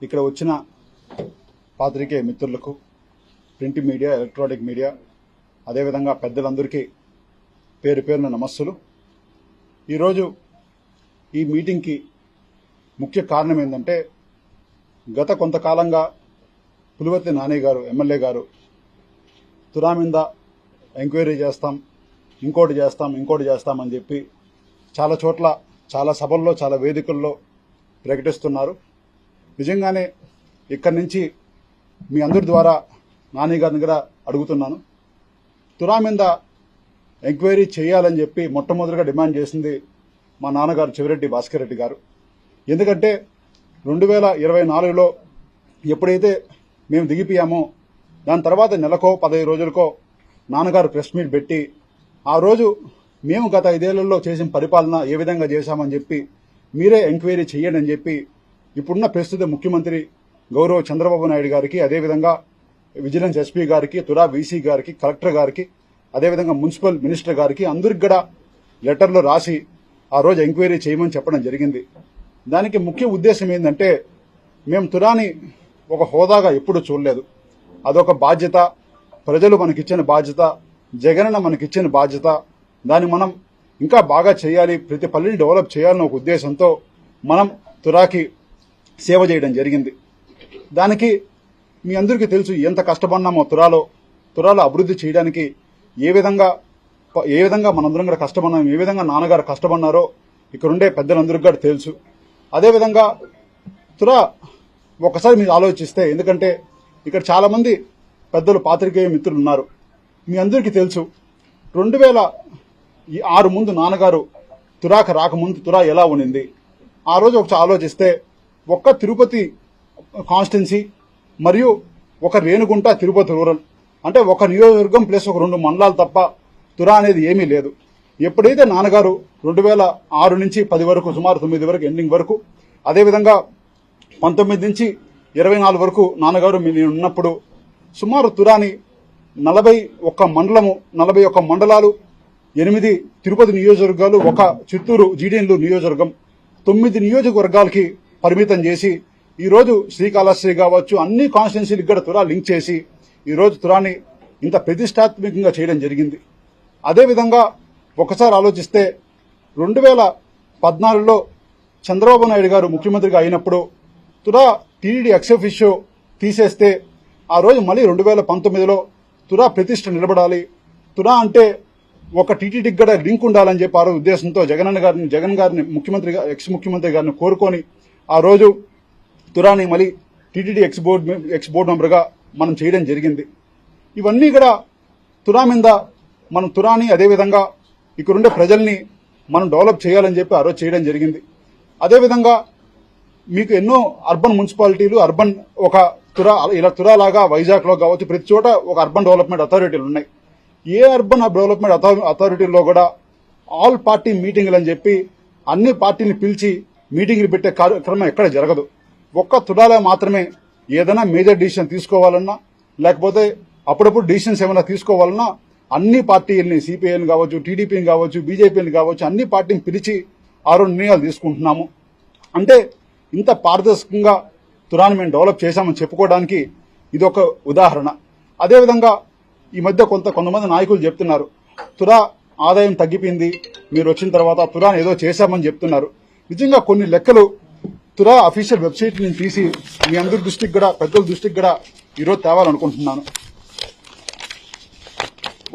ఇక్కడ వచ్చిన పాత్రికేయ మిత్రులకు, ప్రింట్ మీడియా, ఎలక్ట్రానిక్ మీడియా, అదేవిధంగా పెద్దలందరికీ పేరు పేరున నమస్సులు. ఈరోజు ఈ మీటింగ్కి ముఖ్య కారణం ఏంటంటే, గత కొంతకాలంగా పులివర్తి నాని గారు, ఎమ్మెల్యే గారు, తురా మీద ఎంక్వైరీ చేస్తాం, ఇంకోటి చేస్తాం అని చెప్పి చాలా చోట్ల, చాలా సభల్లో, చాలా వేదికల్లో ప్రకటిస్తున్నారు. నిజంగానే ఇక్కడి నుంచి మీ అందరి ద్వారా నాని గారిని కూడా అడుగుతున్నాను. తురా మీద ఎంక్వైరీ చేయాలని చెప్పి మొట్టమొదటిగా డిమాండ్ చేసింది మా నాన్నగారు చెవిరెడ్డి భాస్కర్ రెడ్డి గారు. ఎందుకంటే 2024లో ఎప్పుడైతే మేము దిగిపోయామో దాని తర్వాత నెలకో 15 రోజులకో నాన్నగారు ప్రెస్ మీట్ పెట్టి, ఆ రోజు మేము గత 5 ఏళ్లలో చేసిన పరిపాలన ఏ విధంగా చేశామని చెప్పి మీరే ఎంక్వైరీ చేయండి అని చెప్పి ఇప్పుడున్న ప్రస్తుత ముఖ్యమంత్రి గౌరవ చంద్రబాబు నాయుడు గారికి, అదేవిధంగా విజిలెన్స్ ఎస్పీ గారికి, తురా వీసీ గారికి, కలెక్టర్ గారికి, అదేవిధంగా మున్సిపల్ మినిస్టర్ గారికి అందరికి కూడా లెటర్లో రాసి ఆ రోజు ఎంక్వైరీ చేయమని చెప్పడం జరిగింది. దానికి ముఖ్య ఉద్దేశం ఏంటంటే, మేము తురాని ఒక హోదాగా ఎప్పుడూ చూడలేదు. అదొక బాధ్యత, ప్రజలు మనకిచ్చిన బాధ్యత, జగనన్న మనకిచ్చిన బాధ్యత. దాన్ని మనం ఇంకా బాగా చేయాలి, ప్రతి పల్లెని డెవలప్ చేయాలన్న ఒక ఉద్దేశంతో మనం తురాకి సేవ చేయడం జరిగింది. దానికి మీ అందరికీ తెలుసు ఎంత కష్టపడినామో తురాలో అభివృద్ధి చేయడానికి ఏ విధంగా మనందరం కూడా కష్టపడినాం, ఏ విధంగా నాన్నగారు కష్టపడినారో ఇక్కడుండే పెద్దలందరికీ కూడా తెలుసు. అదేవిధంగా తురా ఒకసారి మీరు ఆలోచిస్తే, ఎందుకంటే ఇక్కడ చాలా మంది పెద్దలు పాత్రికేయ మిత్రులు ఉన్నారు, మీ అందరికీ తెలుసు 2006 ముందు నాన్నగారు తురాకు రాకముందు తురా ఎలా ఉండింది. ఆ రోజు ఒకసారి ఆలోచిస్తే ఒక్క తిరుపతి కాన్స్టిట్యున్సీ మరియు ఒక రేణుగుంట తిరుపతి రూరల్, అంటే ఒక నియోజకవర్గం ప్లస్ ఒక 2 మండలాలు తప్ప తురా అనేది ఏమీ లేదు. ఎప్పుడైతే నాన్నగారు 2006 నుంచి 10 వరకు, సుమారు 9 వరకు ఎండింగ్ వరకు, అదేవిధంగా 19 నుంచి 24 వరకు నాన్నగారు నేను ఉన్నప్పుడు సుమారు తురాని 41 మండలము, 41 మండలాలు, 8 తిరుపతి నియోజకవర్గాలు, 1 చిత్తూరు జీడీఎన్లు నియోజకవర్గం, 9 నియోజకవర్గాలకి పరిమితం చేసి ఈరోజు శ్రీకాళహస్తి కావచ్చు, అన్ని కాన్స్టిట్యున్సీలకు కూడా తురా లింక్ చేసి ఈరోజు తురాని ఇంత ప్రతిష్టాత్మకంగా చేయడం జరిగింది. అదేవిధంగా ఒకసారి ఆలోచిస్తే 2014లో చంద్రబాబు నాయుడు గారు ముఖ్యమంత్రిగా అయినప్పుడు తురా టీడీడీ ఎక్స్-అఫీషియో తీసేస్తే, ఆ రోజు మళ్ళీ 2019లో తురా ప్రతిష్ట నిలబడాలి, తురా అంటే ఒక టీటీడీకి కూడా లింక్ ఉండాలని చెప్పి ఆ రోజు ఉద్దేశంతో జగన్ గారిని ముఖ్యమంత్రిగా, ఎక్స్ ముఖ్యమంత్రి గారిని కోరుకొని ఆ రోజు తురాని మళ్ళీ టీటీడీ ఎక్స్ బోర్డు మెంబర్గా మనం చేయడం జరిగింది. ఇవన్నీ కూడా తురా మీద మనం తురాని, అదేవిధంగా ఇక్కడుండే ప్రజల్ని మనం డెవలప్ చేయాలని చెప్పి ఆ రోజు చేయడం జరిగింది. అదేవిధంగా మీకు ఎన్నో అర్బన్ మున్సిపాలిటీలు, అర్బన్ ఒక తురా లాగా వైజాగ్లో కావచ్చు, ప్రతి చోట ఒక అర్బన్ డెవలప్మెంట్ అథారిటీలు ఉన్నాయి. ఏ అర్బన్ డెవలప్మెంట్ అథారిటీలో కూడా ఆల్ పార్టీ మీటింగ్లు అని చెప్పి అన్ని పార్టీని పిలిచి మీటింగ్లు పెట్టే కార్యక్రమం ఎక్కడ జరగదు. ఒక్క తురాలో మాత్రమే ఏదైనా మేజర్ డిసిషన్ తీసుకోవాలన్నా, లేకపోతే అప్పుడప్పుడు డిసిషన్స్ ఏమైనా తీసుకోవాలన్నా అన్ని పార్టీలని, సిపిఐని కావచ్చు, టీడీపీని కావచ్చు, బీజేపీని కావచ్చు, అన్ని పార్టీని పిలిచి ఆ రోజు నిర్ణయాలు తీసుకుంటున్నాము. అంటే ఇంత పారదర్శకంగా తురాని మేము డెవలప్ చేశామని చెప్పుకోవడానికి ఇదొక ఉదాహరణ. అదేవిధంగా ఈ మధ్య కొంతమంది నాయకులు చెప్తున్నారు, తురా ఆదాయం తగ్గిపోయింది, మీరు వచ్చిన తర్వాత తురాని ఏదో చేశామని చెప్తున్నారు. నిజంగా కొన్ని లెక్కలు తురా అఫీషియల్ వెబ్సైట్ నుంచి తీసి మీ అందరి దృష్టికి కూడా, పెద్దల దృష్టికి కూడా ఈరోజు తేవాలనుకుంటున్నాను.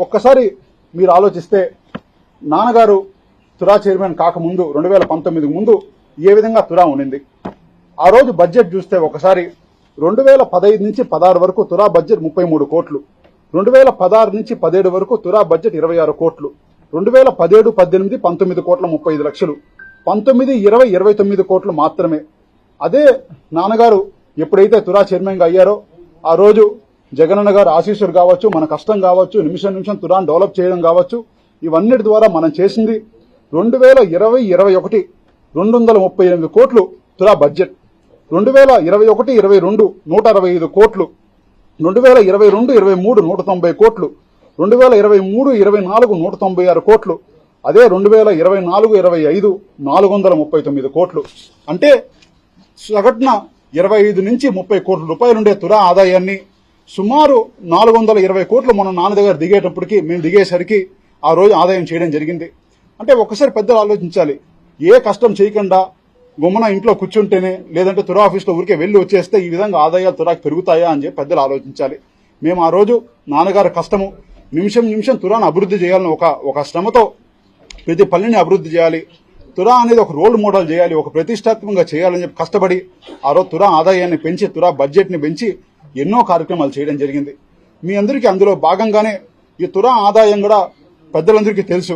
ఒక్కసారి మీరు ఆలోచిస్తే, నాన్నగారు తురా చైర్మన్ కాకముందు 2019 ముందు ఏ విధంగా తురా ఉండింది. ఆ రోజు బడ్జెట్ చూస్తే ఒకసారి 2015 నుంచి 16 వరకు తురా బడ్జెట్ 33 కోట్లు, 2016 నుంచి 17 వరకు తురా బడ్జెట్ 26 కోట్లు, 2017, 18, 19 కోట్ల 35 లక్షలు, 19, 20, 29 కోట్లు మాత్రమే. అదే నాన్నగారు ఎప్పుడైతే తురా చైర్మన్గా అయ్యారో ఆ రోజు జగనన్న గారు ఆశీస్సులు కావచ్చు, మన కష్టం కావచ్చు, నిమిషం తురాను డెవలప్ చేయడం కావచ్చు, ఇవన్నిటి ద్వారా మనం చేసింది 2020-21 238 కోట్లు తురా బడ్జెట్, 2021-22 165 కోట్లు, 2022-23 190 కోట్లు, 2023-24 196 కోట్లు, అదే 2024-25 439 కోట్లు. అంటే సగటున 25 నుంచి 30 కోట్ల రూపాయలుండే తురా ఆదాయాన్ని సుమారు 420 కోట్లు మన నాన్న దగ్గర దిగేటప్పటికి మేము దిగేసరికి ఆ రోజు ఆదాయం చేయడం జరిగింది. అంటే ఒక్కసారి పెద్దలు ఆలోచించాలి. ఏ కష్టం చేయకుండా గుమ్మన ఇంట్లో కూర్చుంటేనే లేదంటే తురా ఆఫీస్లో ఊరికే వెళ్ళి వచ్చేస్తే ఈ విధంగా ఆదాయాలు తురాకి పెరుగుతాయా అని చెప్పి పెద్దలు ఆలోచించాలి. మేము ఆ రోజు నాన్నగారి కష్టము నిమిషం నిమిషం తురాను అభివృద్ధి చేయాలని ఒక శ్రమతో ప్రతి పనిని అభివృద్ధి చేయాలి, తురా అనేది ఒక రోల్ మోడల్ చేయాలి, ఒక ప్రతిష్టాత్మకంగా చేయాలని చెప్పి కష్టపడి ఆ రోజు తురా ఆదాయాన్ని పెంచి తురా బడ్జెట్ని పెంచి ఎన్నో కార్యక్రమాలు చేయడం జరిగింది. మీ అందరికీ అందులో భాగంగానే ఈ తురా ఆదాయం కూడా పెద్దలందరికీ తెలుసు.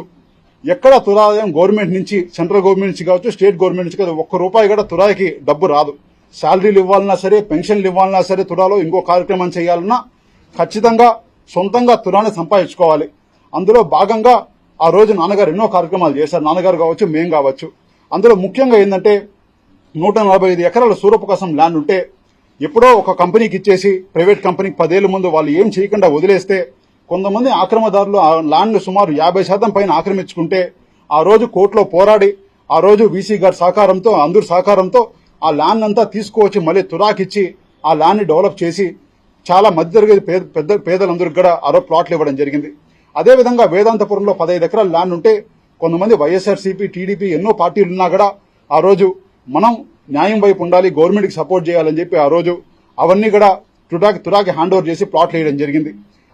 ఎక్కడ తురా ఆదాయం గవర్నమెంట్ నుంచి, సెంట్రల్ గవర్నమెంట్ నుంచి కావచ్చు, స్టేట్ గవర్నమెంట్ నుంచి కాదు, ₹1 కూడా తురాకి డబ్బు రాదు. శాలరీలు ఇవ్వాలన్నా సరే, పెన్షన్లు ఇవ్వాలన్నా సరే, తురాలో ఇంకో కార్యక్రమం చేయాలన్నా ఖచ్చితంగా సొంతంగా తురాని సంపాదించుకోవాలి. అందులో భాగంగా ఆ రోజు నాన్నగారు ఎన్నో కార్యక్రమాలు చేశారు. నాన్నగారు కావచ్చు, మేం కావచ్చు. అందులో ముఖ్యంగా ఏంటంటే 145 ఎకరాల సూరపకాసం ల్యాండ్ ఉంటే ఎప్పుడో ఒక కంపెనీకి ఇచ్చేసి, ప్రైవేట్ కంపెనీకి 10 ఏళ్ల ముందు వాళ్ళు ఏం చేయకుండా వదిలేస్తే కొంతమంది ఆక్రమదారులు ఆ ల్యాండ్ సుమారు 50% పైన ఆక్రమించుకుంటే ఆ రోజు కోర్టులో పోరాడి ఆ రోజు వీసీ గారి సహకారంతో, అందరి సహకారంతో ఆ ల్యాండ్ అంతా తీసుకువచ్చి మళ్ళీ తురాకిచ్చి ఆ ల్యాండ్ డెవలప్ చేసి చాలా మధ్యతరగతి పేదలందరికీ కూడా ఆ రోజు ప్లాట్లు ఇవ్వడం జరిగింది. అదేవిధంగా వేదాంతపురంలో 15 ఎకరాల ల్యాండ్ ఉంటే కొంతమంది వైఎస్ఆర్సీపీ, టీడీపీ ఎన్నో పార్టీలున్నా కూడా ఆ రోజు మనం న్యాయం వైపు ఉండాలి, గవర్నమెంట్కి సపోర్ట్ చేయాలని చెప్పి ఆ రోజు అవన్నీ కూడా తురాకి హ్యాండ్ ఓవర్ చేసి ప్లాట్లు వేయడం జరిగింది.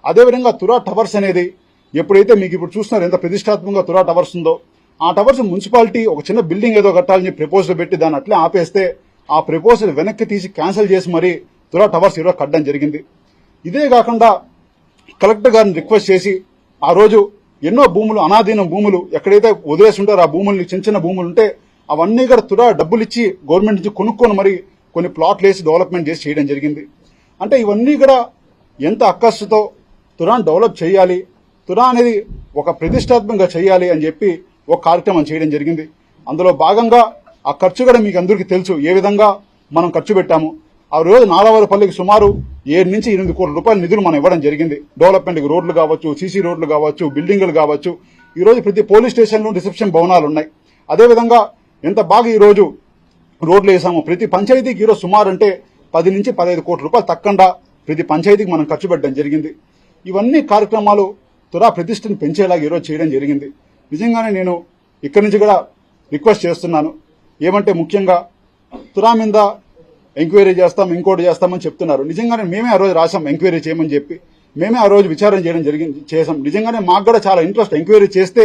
అదేవిధంగా తురా టవర్స్ అనేది ఎప్పుడైతే మీకు ఇప్పుడు చూస్తున్నారు ఎంత ప్రతిష్టాత్మకంగా తురా టవర్స్ ఉందో, ఆ టవర్స్ మున్సిపాలిటీ ఒక చిన్న బిల్డింగ్ ఏదో కట్టాలని ప్రపోజల్ పెట్టి దాన్ని అట్లే ఆపేస్తే ఆ ప్రపోజల్ వెనక్కి తీసి క్యాన్సిల్ చేసి మరీ తురా టవర్స్ ఈరోజు కట్టడం జరిగింది. ఇదే కాకుండా కలెక్టర్ గారిని రిక్వెస్ట్ చేసి ఆ రోజు ఎన్నో భూములు, అనాధీనం భూములు ఎక్కడైతే వదిలేసి ఉంటారో ఆ భూముల్ని, చిన్న చిన్న భూములు ఉంటే అవన్నీ కూడా తురా డబ్బులు ఇచ్చి గవర్నమెంట్ నుంచి కొనుక్కొని మరి కొన్ని ప్లాట్లు వేసి డెవలప్మెంట్ చేసి చేయడం జరిగింది. అంటే ఇవన్నీ కూడా ఎంత అక్కస్సుతో తురాను డెవలప్ చేయాలి, తురా అనేది ఒక ప్రతిష్టాత్మకంగా చేయాలి అని చెప్పి ఒక కార్యక్రమం చేయడం జరిగింది. అందులో భాగంగా ఆ ఖర్చు కూడా మీకు అందరికీ తెలుసు ఏ విధంగా మనం ఖర్చు పెట్టాము. ఆ రోజు నారావారిపల్లికి సుమారు 7 నుంచి 8 కోట్ల రూపాయల నిధులు మనం ఇవ్వడం జరిగింది. డెవలప్మెంట్కి రోడ్లు కావచ్చు, సీసీ రోడ్లు కావచ్చు, బిల్డింగులు కావచ్చు. ఈ రోజు ప్రతి పోలీస్ స్టేషన్లో రిసెప్షన్ భవనాలు ఉన్నాయి. అదేవిధంగా ఎంత బాగా ఈ రోజు రోడ్లు వేసాము. ప్రతి పంచాయతీకి ఈరోజు సుమారు అంటే 10 నుంచి 15 కోట్ల రూపాయలు తక్కకుండా ప్రతి పంచాయతీకి మనం ఖర్చు పెట్టడం జరిగింది. ఇవన్నీ కార్యక్రమాలు తురా ప్రతిష్టను పెంచేలాగా ఈరోజు చేయడం జరిగింది. నిజంగానే నేను ఇక్కడి నుంచి కూడా రిక్వెస్ట్ చేస్తున్నాను. ఏమంటే ముఖ్యంగా తురా మీద ఎంక్వైరీ చేస్తాం, ఇంకోటి చేస్తామని చెప్తున్నారు. నిజంగానే మేమే ఆ రోజు రాసాం ఎంక్వైరీ చేయమని చెప్పి, మేమే ఆ రోజు విచారణ చేయడం చేసాం. నిజంగానే మాకు కూడా చాలా ఇంట్రెస్ట్. ఎంక్వైరీ చేస్తే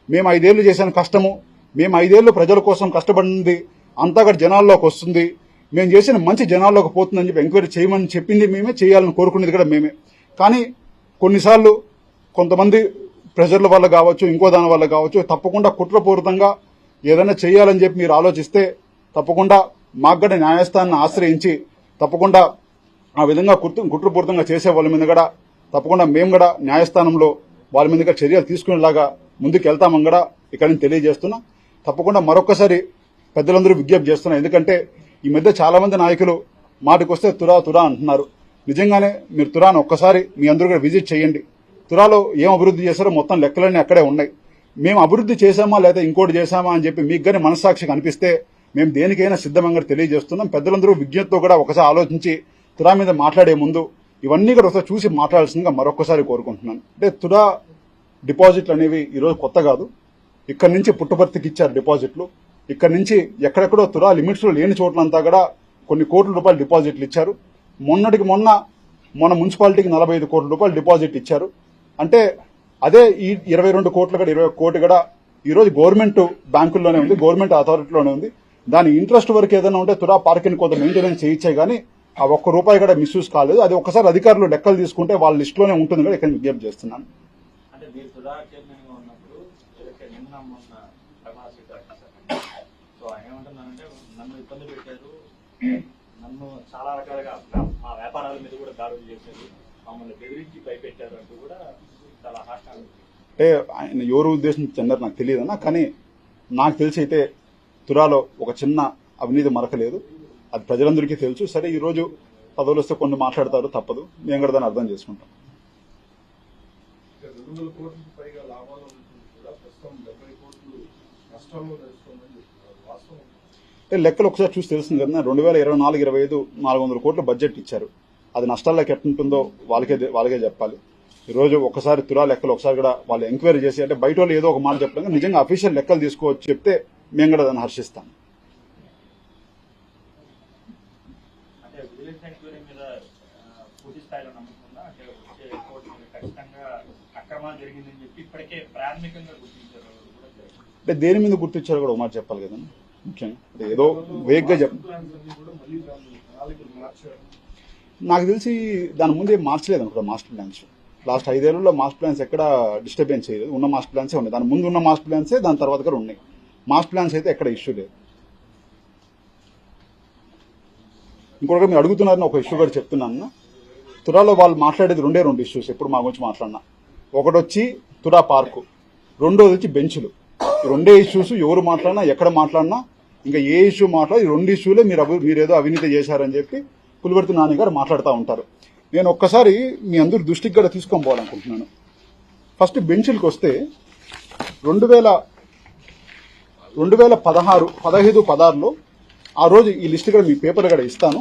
మేము 5 ఏళ్లు చేసిన కష్టము, మేము 5 ఏళ్లు ప్రజల కోసం కష్టపడింది అంతా కూడా జనాల్లోకి వస్తుంది, మేము చేసిన మంచి జనాల్లోకి పోతుందని చెప్పి ఎంక్వైరీ చేయమని చెప్పింది మేమే, చేయాలని కోరుకునేది కూడా మేమే. కానీ కొన్నిసార్లు కొంతమంది ప్రెజర్ల వల్ల కావచ్చు, ఇంకో దాని వల్ల కావచ్చు, తప్పకుండా కుట్రపూరితంగా ఏదైనా చేయాలని చెప్పి మీరు ఆలోచిస్తే తప్పకుండా మాకు కూడా న్యాయస్థానాన్ని ఆశ్రయించి తప్పకుండా ఆ విధంగా కుట్రపూరితంగా చేసే వాళ్ళ మీద కూడా తప్పకుండా మేము కూడా న్యాయస్థానంలో వాళ్ళ మీద చర్యలు తీసుకునేలాగా ముందుకు వెళ్తామని కూడా ఇక్కడ నుంచి తెలియజేస్తున్నా. తప్పకుండా మరొకసారి పెద్దలందరూ విజ్ఞప్తి చేస్తున్నా. ఎందుకంటే ఈ మధ్య చాలా మంది నాయకులు మాటకు వస్తే తురా తురా అంటున్నారు. నిజంగానే మీరు తురాను ఒక్కసారి మీ అందరూ కూడా విజిట్ చేయండి. తురాలో ఏం అభివృద్ధి చేశారో మొత్తం లెక్కలన్నీ అక్కడే ఉన్నాయి. మేము అభివృద్ధి చేశామా లేదా ఇంకోటి చేశామా అని చెప్పి మీకు కానీ మనస్సాక్షికి అనిపిస్తే మేము దేనికైనా సిద్ధంగా తెలియజేస్తున్నాం. పెద్దలందరూ విజ్ఞతతో కూడా ఒకసారి ఆలోచించి తురా మీద మాట్లాడే ముందు ఇవన్నీ కూడా ఒకసారి చూసి మాట్లాడాల్సిందిగా మరొకసారి కోరుకుంటున్నాను. అంటే తురా డిపాజిట్లు అనేవి ఈరోజు కొత్త కాదు. ఇక్కడి నుంచి పుట్టపర్తికి ఇచ్చారు డిపాజిట్లు. ఇక్కడి నుంచి ఎక్కడెక్కడో తురా లిమిట్స్లో లేని చోట్లంతా కూడా కొన్ని కోట్ల రూపాయలు డిపాజిట్లు ఇచ్చారు. మొన్న మున్సిపాలిటీకి 45 కోట్ల రూపాయలు డిపాజిట్ ఇచ్చారు. అంటే అదే ఈ 22 కోట్లు కూడా 21 కోట్లు కూడా ఈరోజు గవర్నమెంట్ బ్యాంకుల్లోనే ఉంది, గవర్నమెంట్ అథారిటీలోనే ఉంది. దాని ఇంట్రెస్ట్ వరకు ఏదైనా ఉంటే తురా పార్కింగ్ కొంత మెయింటెనెన్స్ చేయించే కానీ ఆ ₹1 కూడా మిస్యూజ్ కాలేదు. అది ఒకసారి అధికారులు లెక్కలు తీసుకుంటే వాళ్ళ లిస్టులోనే ఉంటుంది కూడా ఇక్కడ విజ్ఞప్తి చేస్తున్నాను. నన్ను చాలా రకాలుగా మా వ్యాపారాల మీద కూడా దాడులు చేశారు, మమ్మల్ని బెదిరించి భయపెట్టారు అంటూ కూడా చాలా హాస్యాలు. అంటే ఆయన ఎవరు ఉద్దేశం చెందారు నాకు తెలియదన్నా, కానీ నాకు తెలిసి అయితే తురాలో ఒక చిన్న అవినీతి మరకలేదు. అది ప్రజలందరికీ తెలుసు. సరే ఈరోజు పదవులు వస్తే కొన్ని మాట్లాడతారు, తప్పదు. మేము కూడా దాన్ని అర్థం చేసుకుంటాం. 200 కోట్లకు పైగా లాభాలు కూడా ప్రస్తుతం 70 కోట్లు నష్టంలో నడుస్తుందని చెప్తున్నారు. వాస్తవం లెక్కలు ఒకసారి చూసి తెలుస్తుంది కదా, 2024-25 400 కోట్ల బడ్జెట్ ఇచ్చారు. అది నష్టాల్లోకి ఎట్టుంటుందో వాళ్ళకే చెప్పాలి. ఈరోజు ఒకసారి తురా లెక్కలు ఒకసారి కూడా వాళ్ళు ఎంక్వైరీ చేసి, అంటే బయట వాళ్ళు ఏదో ఒక మాట చెప్పడం నిజంగా అఫీషియల్ లెక్కలు తీసుకోవచ్చు చెప్తే మేము కూడా దాన్ని హర్షిస్తాం. అంటే విజిలెన్స్ ఎంక్వైరీ మీద పూర్తి స్థాయిలో నమ్మకం ఉందా? అంటే వచ్చే కోర్టు మీద ఖచ్చితంగా అక్రమాలు జరిగిందని చెప్పి ఇప్పటికే ప్రాథమికంగా గుర్తించారు కూడా జరిగింది. అంటే దేని మీద గుర్తించారో కూడా ఒక మాట చెప్పాలి కదండి. ముఖ్యంగా అంటే ఏదో వేగ్గా నాకు తెలిసి దాని ముందే మార్చలేదు అనుకుంటా మాస్టర్ ప్లాన్స్. లాస్ట్ 5 ఏళ్లలో మాస్టర్ ప్లాన్స్ ఎక్కడ డిస్టర్బెన్స్ చేయలేదు. ఉన్న మాస్టర్ ప్లాన్సే ఉన్నాయి. దాని ముందు ఉన్న మాస్టర్ ప్లాన్సే దాని తర్వాత కూడా ఉన్నాయి. మాస్టర్ ప్లాన్స్ అయితే ఎక్కడ ఇష్యూ లేదు. ఇంకొకటి మీరు అడుగుతున్నారని ఒక ఇష్యూ కూడా చెప్తున్నాను. తురాలో వాళ్ళు మాట్లాడేది రెండు ఇష్యూస్ ఎప్పుడు మా గురించి మాట్లాడినా. ఒకటి వచ్చి తురా పార్కు, రెండోది వచ్చి బెంచ్లు. ఈ రెండే ఇష్యూస్ ఎవరు మాట్లాడినా ఎక్కడ మాట్లాడినా ఇంకా ఏ ఇష్యూ మాట్లాడి ఈ 2 ఇష్యూలే మీరేదో అవినీతి చేశారని చెప్పి పులివర్తి నాని గారు మాట్లాడుతూ ఉంటారు. నేను ఒక్కసారి మీ అందరి దృష్టికి కూడా తీసుకొని పోవాలనుకుంటున్నాను. ఫస్ట్ బెంచ్లకు వస్తే 2015-16లో ఆ రోజు ఈ లిస్ట్ కూడా మీ పేపర్ కూడా ఇస్తాను.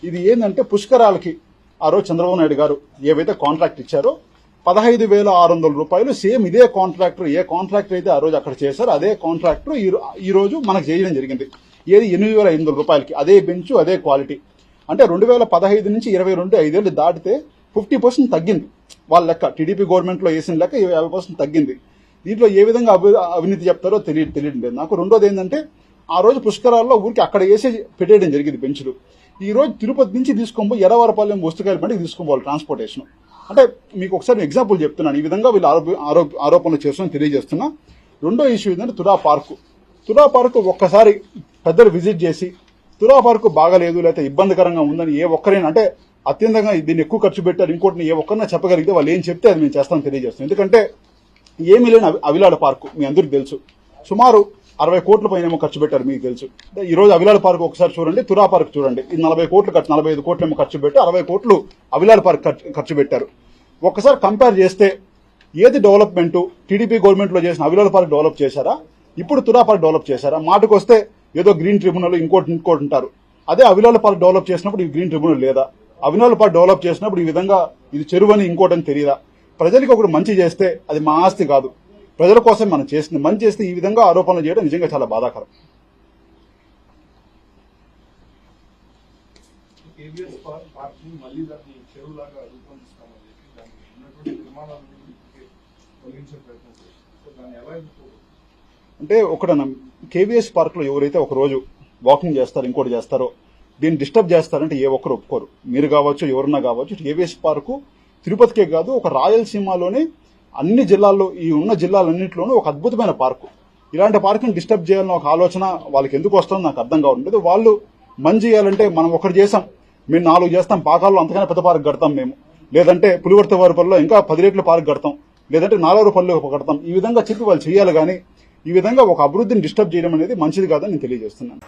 ఇది ఏంటంటే పుష్కరాలకి ఆ రోజు చంద్రబాబు నాయుడు గారు ఏవైతే కాంట్రాక్ట్ ఇచ్చారో 15,600 రూపాయలు సేమ్ ఇదే కాంట్రాక్టర్ ఏ కాంట్రాక్టర్ అయితే ఆ రోజు అక్కడ చేశారో అదే కాంట్రాక్టర్ ఈ రోజు మనకు చేయడం జరిగింది. ఏది 8,500 రూపాయలకి అదే బెంచ్ అదే క్వాలిటీ. అంటే 2015 నుంచి 22 5 ఏళ్ళు దాటితే 50% తగ్గింది వాళ్ళ లెక్క. టీడీపీ గవర్నమెంట్లో వేసిన లెక్క 50% తగ్గింది. దీంట్లో ఏ విధంగా అవినీతి చెప్తారో తెలియడం లేదు నాకు. రెండోది ఏంటంటే ఆ రోజు పుష్కరాల్లో ఊరికి అక్కడ వేసి పెట్టేయడం జరిగింది బెంచ్లు. ఈ రోజు తిరుపతి నుంచి తీసుకొని ఎర్రవరపాలెం వస్తుకాయల పండుగ తీసుకుపోవాలి ట్రాన్స్పోర్టేషన్. అంటే మీకు ఒకసారి ఎగ్జాంపుల్ చెప్తున్నాను. ఈ విధంగా వీళ్ళు ఆరోపణలు చేస్తామని తెలియజేస్తున్నా. రెండో ఇష్యూ ఏంటంటే తురా పార్కు ఒక్కసారి పెద్దలు విజిట్ చేసి తురా పార్కు బాగాలేదు లేకపోతే ఇబ్బందికరంగా ఉందని ఏ ఒక్కరైనా, అంటే అత్యంతంగా దీన్ని ఎక్కువ ఖర్చు పెట్టారు ఇంకోటిని ఏ ఒక్కరైనా చెప్పగలిగితే వాళ్ళు ఏం చెప్తే అది మేము చేస్తామని తెలియజేస్తాం. ఎందుకంటే ఏమీ లేని అవిలాడ పార్కు మీ అందరికీ తెలుసు. సుమారు 60 కోట్ల పైన ఏమో ఖర్చు పెట్టారు మీకు తెలుసు. ఈ రోజు అవిలాడ పార్కు ఒకసారి చూడండి, తురా పార్క్ చూడండి. ఇది 40 కోట్లు 45 కోట్లు ఏమో ఖర్చు పెట్టి 60 కోట్లు అవిలాడ పార్క్ ఖర్చు పెట్టారు. ఒక్కసారి కంపేర్ చేస్తే ఏది డెవలప్మెంట్ టీడీపీ గవర్నమెంట్ లో చేసిన అవిలాడ పార్క్ డెవలప్ చేశారా, ఇప్పుడు తురా పార్క్ డెవలప్ చేశారా? మాటకు వస్తే ఏదో గ్రీన్ ట్రిబ్యునల్ ఇంకోటి ఉంటారు. అదే అవిలాల పార్క్ డెవలప్ చేసినప్పుడు ఈ గ్రీన్ ట్రిబ్యునల్ లేదా? అవిలాల పార్క్ డెవలప్ చేసినప్పుడు ఈ విధంగా ఇది చెరువని ఇంకోటని తెలియదా? ప్రజలకి ఒకటి మంచి చేస్తే అది మా ఆస్తి కాదు, ప్రజల కోసం మనం చేసింది. మంచి చేస్తే ఈ విధంగా ఆరోపణలు చేయడం నిజంగా చాలా బాధాకరం. అంటే ఒకటన్నా కేవీఎస్ పార్క్ లో ఎవరైతే ఒక రోజు వాకింగ్ చేస్తారో ఇంకోటి చేస్తారో దీన్ని డిస్టర్బ్ చేస్తారంటే ఏ ఒక్కరు ఒప్పుకోరు. మీరు కావచ్చు ఎవరన్నా కావచ్చు. కేవీఎస్ పార్కు తిరుపతికే కాదు ఒక రాయలసీమలోనే అన్ని జిల్లాల్లో ఈ ఉన్న జిల్లాలన్నింటిలోనూ ఒక అద్భుతమైన పార్కు. ఇలాంటి పార్కుని డిస్టర్బ్ చేయాలని ఒక ఆలోచన వాళ్ళకి ఎందుకు వస్తుందో నాకు అర్థం కావట్లేదు. వాళ్ళు మంచి చేయాలంటే మనం ఒకటి చేసాం, మేము 4 చేస్తాం, పాకాల్లో అంతకన్నా పెద్ద పార్క్ కడతాం మేము, లేదంటే పులివర్తి వారిపల్లిలో ఇంకా 10 రెట్ల పార్క్ కడతాం, లేదంటే 4 పల్లె కడతాం. ఈ విధంగా చెప్పి వాళ్ళు చేయాలి కానీ ఈ విధంగా ఒక అభివృద్ధిని డిస్టర్బ్ చేయడం అనేది మంచిది కాదని నేను తెలియజేస్తున్నాను.